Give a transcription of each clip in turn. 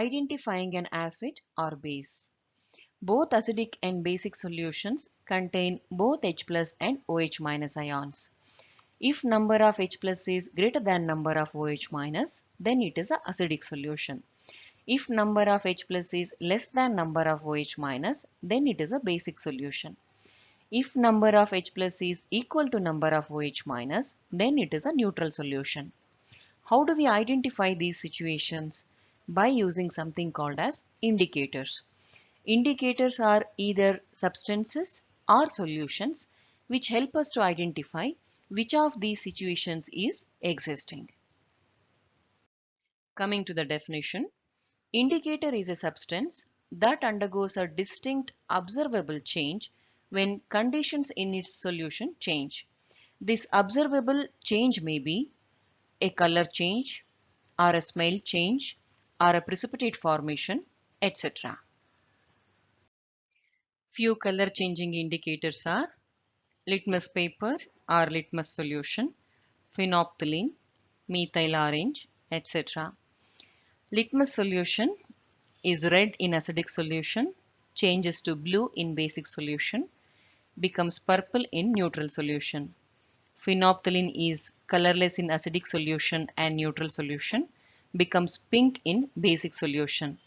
Identifying an acid or base. Both acidic and basic solutions contain both H plus and OH minus ions. If number of H plus is greater than number of OH minus, then it is an acidic solution. If number of H plus is less than number of OH minus, then it is a basic solution. If number of H plus is equal to number of OH minus, then it is a neutral solution. How do we identify these situations? By using something called as indicators. Indicators are either substances or solutions which help us to identify which of these situations is existing. Coming to the definition, indicator is a substance that undergoes a distinct observable change when conditions in its solution change. This observable change may be a color change, or a smell change, or a precipitate formation, etc. Few color changing indicators are litmus paper or litmus solution, phenolphthalein, methyl orange, etc. Litmus solution is red in acidic solution, changes to blue in basic solution, becomes purple in neutral solution. Phenolphthalein is colorless in acidic solution and neutral solution, becomes pink in basic solution.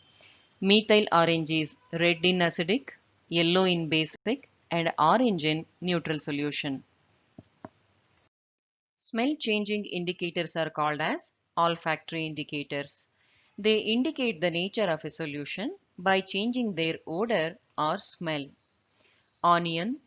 Methyl orange is red in acidic, yellow in basic, and orange in neutral solution. Smell changing indicators are called as olfactory indicators. They indicate the nature of a solution by changing their odor or smell. Onion,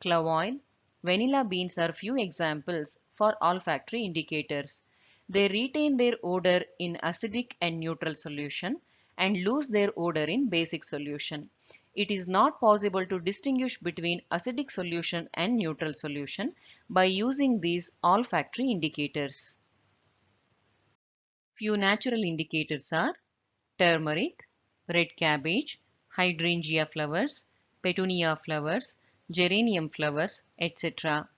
clove oil, vanilla beans are few examples for olfactory indicators. They retain their odor in acidic and neutral solution and lose their odor in basic solution. It is not possible to distinguish between acidic solution and neutral solution by using these olfactory indicators. Few natural indicators are turmeric, red cabbage, hydrangea flowers, petunia flowers, geranium flowers, etc.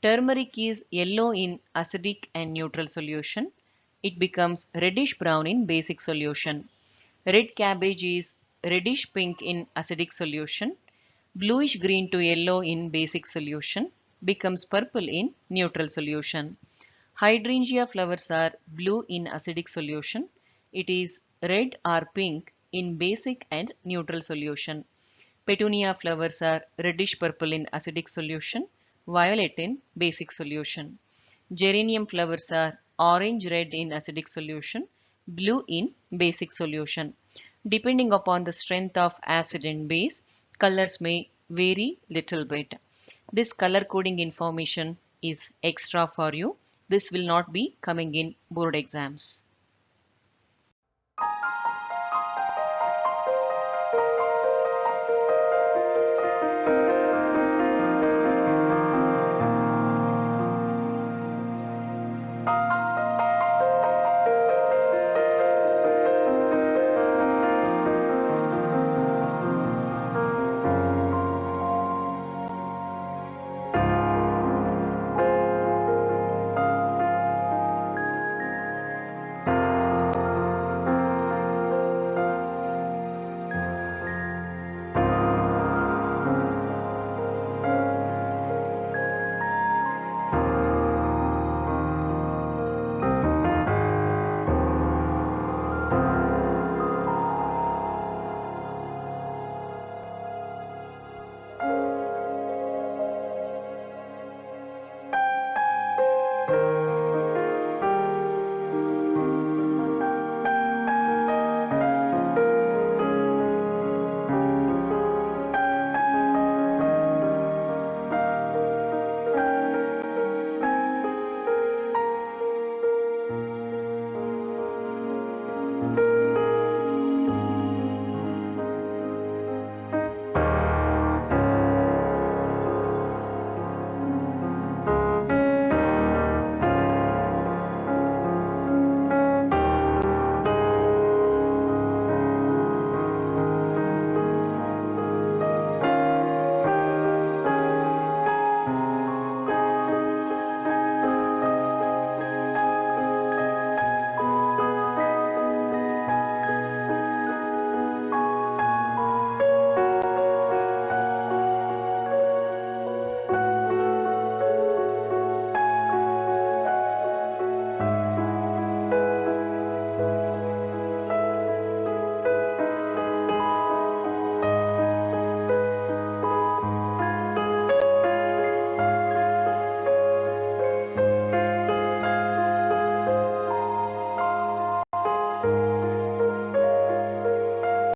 Turmeric is yellow in acidic and neutral solution. It becomes reddish brown in basic solution. Red cabbage is reddish pink in acidic solution. Bluish green to yellow in basic solution. Becomes purple in neutral solution. Hydrangea flowers are blue in acidic solution. It is red or pink in basic and neutral solution. Petunia flowers are reddish purple in acidic solution, violet in basic solution. Geranium flowers are orange red in acidic solution, blue in basic solution. Depending upon the strength of acid and base, colors may vary little bit. This color coding information is extra for you. This will not be coming in board exams.